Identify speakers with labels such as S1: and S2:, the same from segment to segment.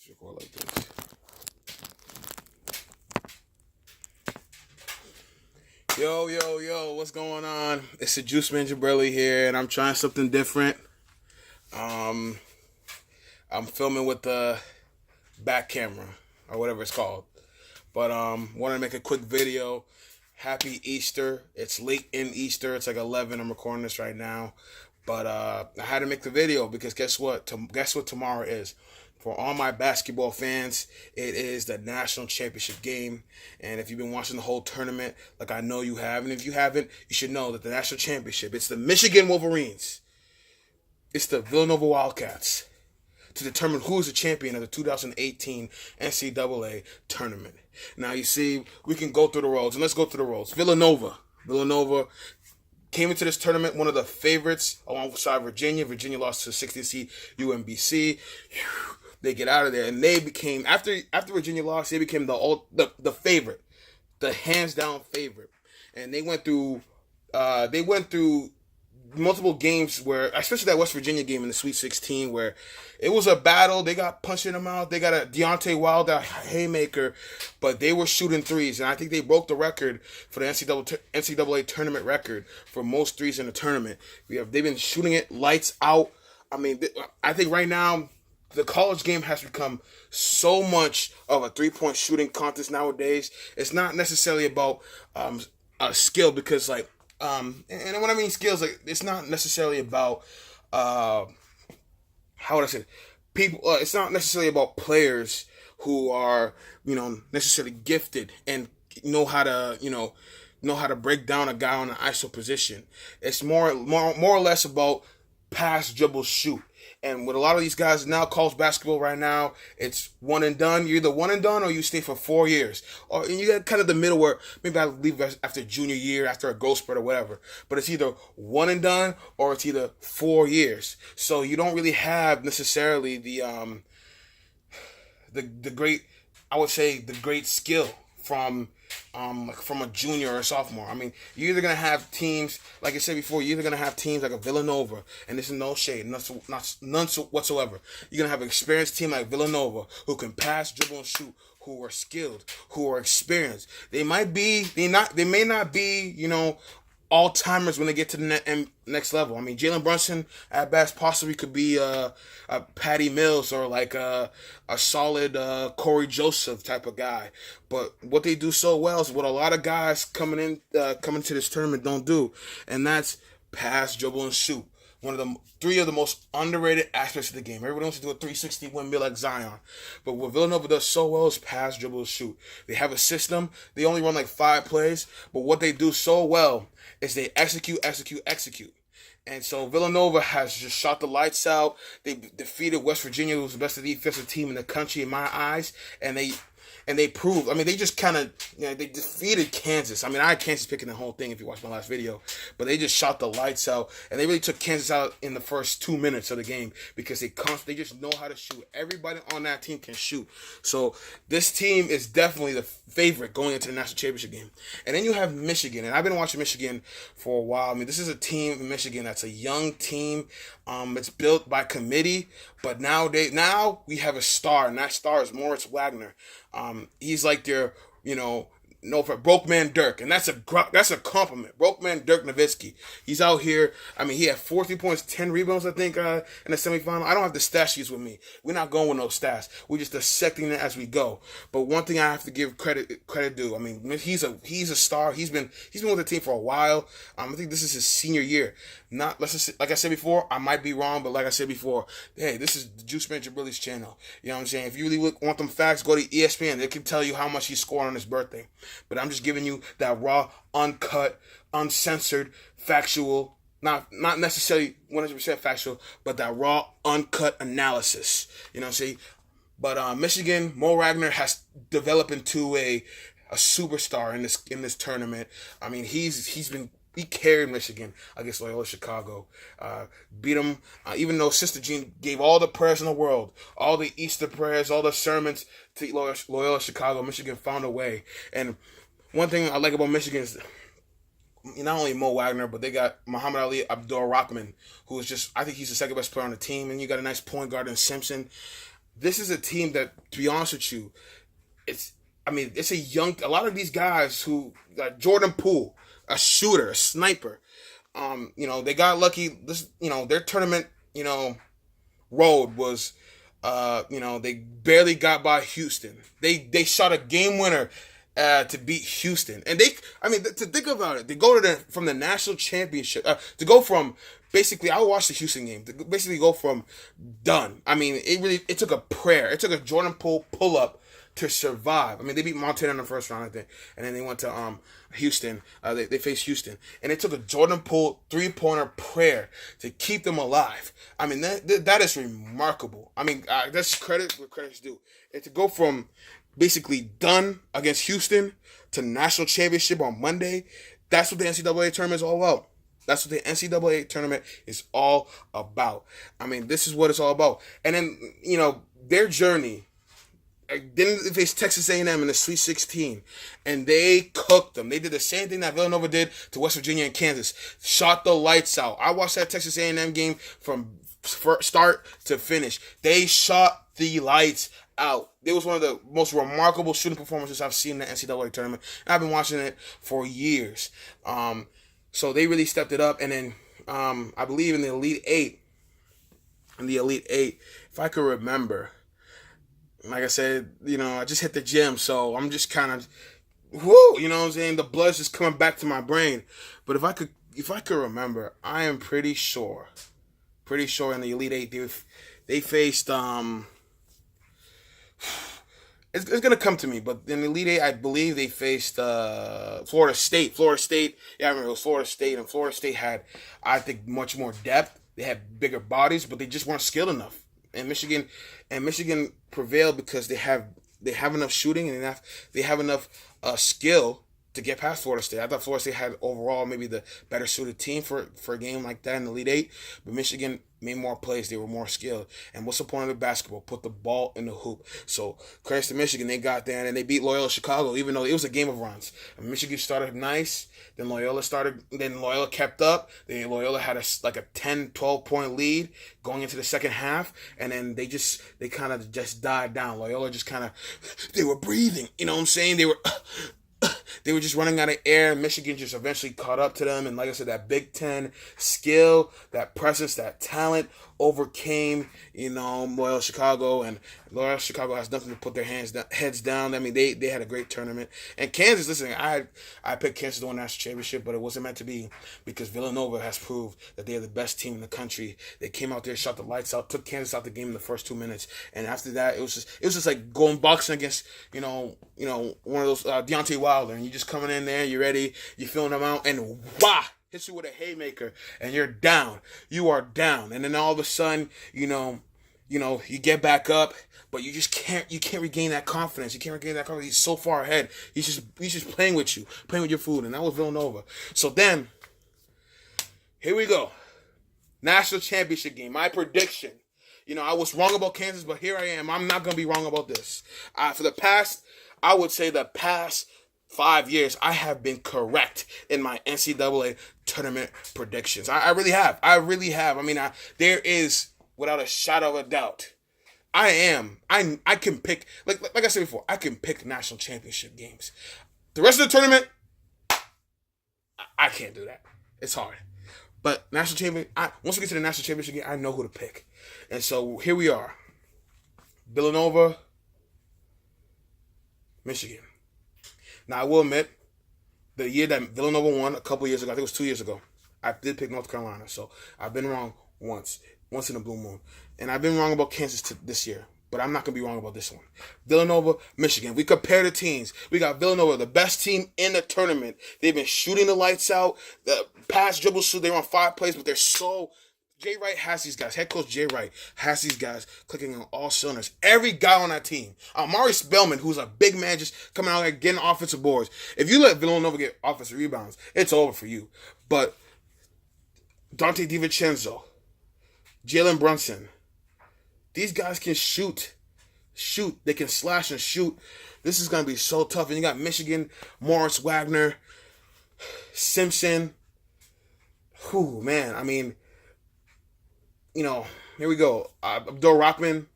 S1: Record like this. Yo, yo, yo, what's going on? It's the Juice Man Jabrilly here, and I'm trying something different. Um, I'm filming with the back camera, or whatever it's called. But wanted to make a quick video. Happy Easter. It's late in Easter. It's like 11. I'm recording this right now. But I had to make the video because guess what? Guess what tomorrow is? For all my basketball fans, it is the national championship game. And if you've been watching the whole tournament, like I know you have, and if you haven't, you should know that the national championship, it's the Michigan Wolverines. It's the Villanova Wildcats to determine who is the champion of the 2018 NCAA tournament. Now, you see, we can go through the roads, and let's go through the roads. Villanova came into this tournament one of the favorites alongside Virginia. Virginia lost to 60th seed UMBC. They get out of there, and they became after Virginia lost, they became the favorite, the hands down favorite, and they went through multiple games where, especially that West Virginia game in the Sweet 16, where it was a battle. They got punched in the mouth. They got a Deontay Wilder haymaker, but they were shooting threes, and I think they broke the record for the NCAA tournament record for most threes in the tournament. They've been shooting it lights out. I mean, I think right now the college game has become so much of a three-point shooting contest nowadays. It's not necessarily about a skill, because and when I mean skills, like, it's not necessarily about how would I say it? People. It's not necessarily about players who are necessarily gifted and know how to break down a guy on an ISO position. It's more or less about pass, dribble, shoot. And with a lot of these guys now, college basketball right now, it's one and done. You're either one and done or you stay for 4 years. Or you get kind of the middle where maybe I leave after junior year, after a growth spurt or whatever. But it's either one and done or it's either 4 years. So you don't really have necessarily the great, I would say, the great skill from a junior or a sophomore. I mean, you're either gonna have teams, like I said before, you're either gonna have teams like a Villanova, and this is no shade, none whatsoever. You're gonna have an experienced team like Villanova who can pass, dribble, and shoot, who are skilled, who are experienced. They may not be, all timers when they get to the next level. I mean, Jalen Brunson at best possibly could be a Patty Mills or like a solid Corey Joseph type of guy. But what they do so well is what a lot of guys coming to this tournament don't do, and that's pass, dribble, and shoot. One of the three of the most underrated aspects of the game. Everybody wants to do a 360 windmill like Zion. But what Villanova does so well is pass, dribble, and shoot. They have a system. They only run like 5 plays. But what they do so well is they execute. And so Villanova has just shot the lights out. They defeated West Virginia, who was the best defensive team in the country in my eyes. And they proved, I mean, they just kind of, they defeated Kansas. I mean, I had Kansas picking the whole thing if you watched my last video. But they just shot the lights out. And they really took Kansas out in the first 2 minutes of the game because they just know how to shoot. Everybody on that team can shoot. So this team is definitely the favorite going into the national championship game. And then you have Michigan. And I've been watching Michigan for a while. I mean, this is a team in Michigan that's a young team. It's built by committee. But now we have a star. And that star is Moritz Wagner. He's like their, for Broke Man Dirk, and that's a compliment. Broke Man Dirk Nowitzki. He's out here. I mean, he had 40 points, 10 rebounds, I think, in the semifinal. I don't have the stat sheets with me. We're not going with no stats. We're just dissecting it as we go. But one thing I have to give credit due. I mean, he's a star. He's been with the team for a while. I think this is his senior year. Like I said before, I might be wrong, but like I said before, hey, this is the Juice Man Jabrilly's channel. You know what I'm saying? If you really want them facts, go to ESPN. They can tell you how much he scored on his birthday. But I'm just giving you that raw, uncut, uncensored, factual, not necessarily 100% factual, but that raw, uncut analysis. You know what I'm saying? But Michigan, Mo Wagner has developed into a superstar in this tournament. I mean, he carried Michigan against Loyola Chicago. Beat them, even though Sister Jean gave all the prayers in the world, all the Easter prayers, all the sermons to Loyola Chicago. Michigan found a way. And one thing I like about Michigan is not only Mo Wagner, but they got Muhammad Ali Abdul-Rahman, who is I think he's the second best player on the team. And you got a nice point guard in Simpson. this is a team that, to be honest with you, it's I mean, it's a lot of these guys who Jordan Poole, a shooter, a sniper. They got lucky. Their tournament, road was, they barely got by Houston. They shot a game winner to beat Houston, and to think about it, they go from the national championship to go from basically. I watched the Houston game to basically go from done. I mean, it took a prayer. It took a Jordan Poole pull up to survive. I mean, they beat Montana in the first round, I think, and then they went to Houston. They faced Houston, and it took a Jordan Poole 3-pointer prayer to keep them alive. I mean, that is remarkable. I mean, that's credit where credit's due. And to go from basically done against Houston to national championship on Monday, that's what the NCAA tournament is all about. That's what the NCAA tournament is all about. I mean, this is what it's all about. And then, their journey. Then they faced Texas A&M in the Sweet 16, and they cooked them. They did the same thing that Villanova did to West Virginia and Kansas. Shot the lights out. I watched that Texas A&M game from start to finish. They shot the lights out. It was one of the most remarkable shooting performances I've seen in the NCAA tournament. And I've been watching it for years. So they really stepped it up. And then I believe in the Elite Eight, if I could remember, like I said, I just hit the gym, so I'm just kind of, whoo, you know what I'm saying? The blood's just coming back to my brain. But if I could remember, I am pretty sure in the Elite Eight, they faced, it's gonna come to me, but in the Elite Eight, I believe they faced Florida State. Yeah, I remember it was Florida State, and Florida State had, I think, much more depth. They had bigger bodies, but they just weren't skilled enough. And Michigan prevailed because they have enough shooting and they have enough skill to get past Florida State. I thought Florida State had overall maybe the better suited team for a game like that in the Elite Eight, but Michigan made more plays. They were more skilled. And what's the point of the basketball? Put the ball in the hoop. So credits to Michigan. They got there and they beat Loyola Chicago, even though it was a game of runs. And Michigan started nice. Then Loyola kept up. Then Loyola had a 10, 12-point lead going into the second half. And then they kind of just died down. Loyola just kind of, they were breathing. You know what I'm saying? They were just running out of air. Michigan just eventually caught up to them. And like I said, that Big Ten skill, that presence, that talent overcame, Loyola Chicago. And Loyola Chicago has nothing to put their heads down. I mean, they had a great tournament. And Kansas, listen, I picked Kansas to win the national championship, but it wasn't meant to be because Villanova has proved that they are the best team in the country. They came out there, shot the lights out, took Kansas out the game in the first 2 minutes. And after that, it was just like going boxing against, one of those Deontay Wilder, and you just coming in there, you're ready, you're feeling them out, and wah! Hits you with a haymaker, and you're down. You are down, and then all of a sudden, you get back up, but you just can't regain that confidence. You can't regain that confidence. He's so far ahead. He's just playing with you, playing with your food, and that was Villanova. So then, here we go, national championship game. My prediction. I was wrong about Kansas, but here I am. I'm not gonna be wrong about this. I would say the past 5 years, I have been correct in my NCAA tournament predictions. I really have. I mean, there is, without a shadow of a doubt, I can pick, like I said before, I can pick national championship games. The rest of the tournament, I can't do that. It's hard. But national champion, once we get to the national championship game, I know who to pick. And so here we are. Villanova, Michigan. Now, I will admit, the year that Villanova won a couple years ago, I think it was 2 years ago, I did pick North Carolina. So I've been wrong once in a blue moon. And I've been wrong about Kansas this year, but I'm not going to be wrong about this one. Villanova, Michigan. We compare the teams. We got Villanova, the best team in the tournament. They've been shooting the lights out. The pass dribble shoot, they're on 5 plays, but they're so... Jay Wright has these guys. Head coach Jay Wright has these guys clicking on all cylinders. Every guy on that team. Maurice Spellman, who's a big man, just coming out there getting offensive boards. If you let Villanova get offensive rebounds, it's over for you. But Dante DiVincenzo, Jalen Brunson, these guys can shoot. They can slash and shoot. This is going to be so tough. And you got Michigan, Morris Wagner, Simpson. Whew, man. I mean... here we go. Abdul Rahman.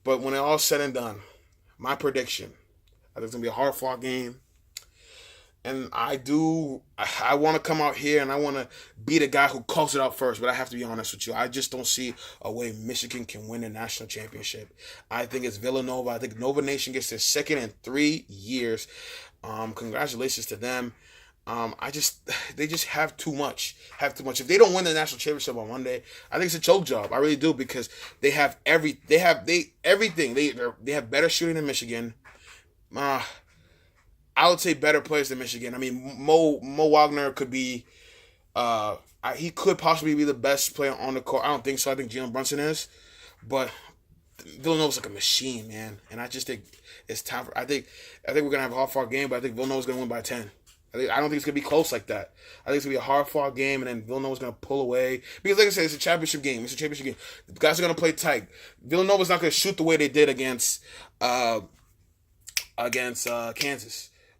S1: But when it all said and done, my prediction, I think it's gonna be a hard fought game. And I want to come out here and I want to be the guy who calls it out first, but I have to be honest with you. I just don't see a way Michigan can win a national championship. I think it's Villanova. I think Nova Nation gets their second in 3 years. Congratulations to them. They just have too much. If they don't win the national championship on Monday, I think it's a choke job. I really do, because they have everything. They have better shooting than Michigan. I would say better players than Michigan. I mean, Mo Wagner could be, he could possibly be the best player on the court. I don't think so. I think Jalen Brunson is, but Villanova's like a machine, man. And I just think it's time for. I think we're gonna have a hard fought game, but I think Villanova's gonna win by 10. I don't think it's gonna be close like that. I think it's gonna be a hard fought game, and then Villanova's gonna pull away, because, like I said, it's a championship game. The guys are gonna play tight. Villanova's not gonna shoot the way they did against Kansas,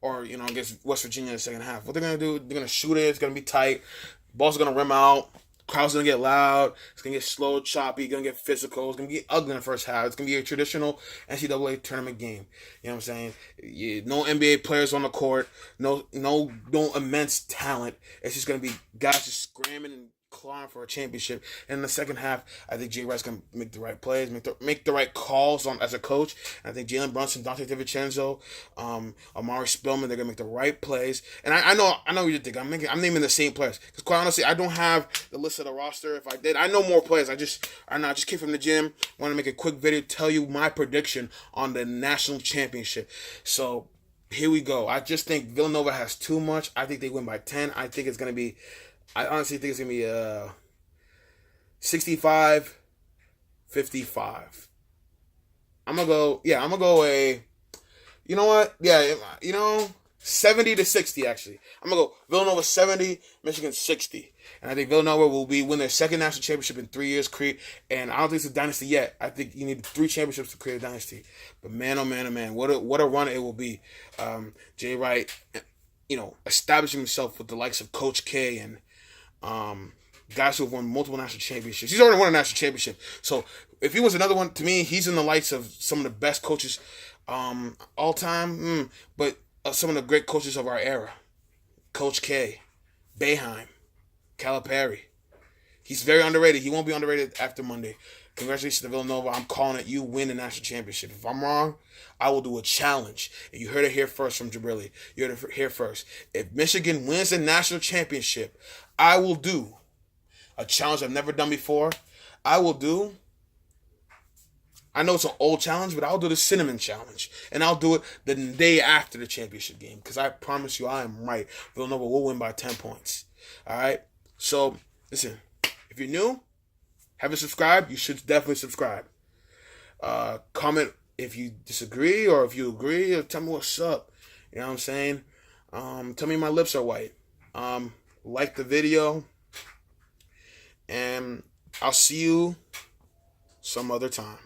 S1: or against West Virginia in the second half. What they're gonna do? They're gonna shoot it. It's gonna be tight. Ball's gonna rim out. Crowd's gonna get loud. It's gonna get slow, choppy. Gonna get physical. It's gonna get ugly in the first half. It's gonna be a traditional NCAA tournament game. You know what I'm saying? No NBA players on the court. No immense talent. It's just gonna be guys just screaming and clawing for a championship. And in the second half, I think Jay Wright's gonna make the right plays, make the right calls as a coach. And I think Jalen Brunson, Dante DiVincenzo, Amari Spillman, they're gonna make the right plays. And I know what you think. I'm naming the same players, because quite honestly, I don't have the list of the roster. If I did, I know more players. I just came from the gym. Want to make a quick video, tell you my prediction on the national championship. So here we go. I just think Villanova has too much. I think they win by 10. I honestly think it's going to be 65-55. I'm going to go you know what? Yeah, 70-60 actually. I'm going to go Villanova 70, Michigan 60. And I think Villanova will win their second national championship in 3 years. And I don't think it's a dynasty yet. I think you need 3 championships to create a dynasty. But man, oh man, what a run it will be. Jay Wright, establishing himself with the likes of Coach K and guys who have won multiple national championships. He's already won a national championship. So if he wins another one, to me, he's in the lights of some of the best coaches all time. But some of the great coaches of our era. Coach K, Boeheim, Calipari. He's very underrated. He won't be underrated after Monday. Congratulations to Villanova. I'm calling it. You win the national championship. If I'm wrong, I will do a challenge. And you heard it here first from Jabrilly. You heard it here first. If Michigan wins the national championship, I will do a challenge I've never done before. I know it's an old challenge, but I'll do the cinnamon challenge. And I'll do it the day after the championship game, because I promise you I am right. Villanova will win by 10 points. All right? So, listen, if you're new, haven't subscribed, you should definitely subscribe. Comment if you disagree, or if you agree, or tell me what's up. You know what I'm saying? Tell me my lips are white. Like the video. And I'll see you some other time.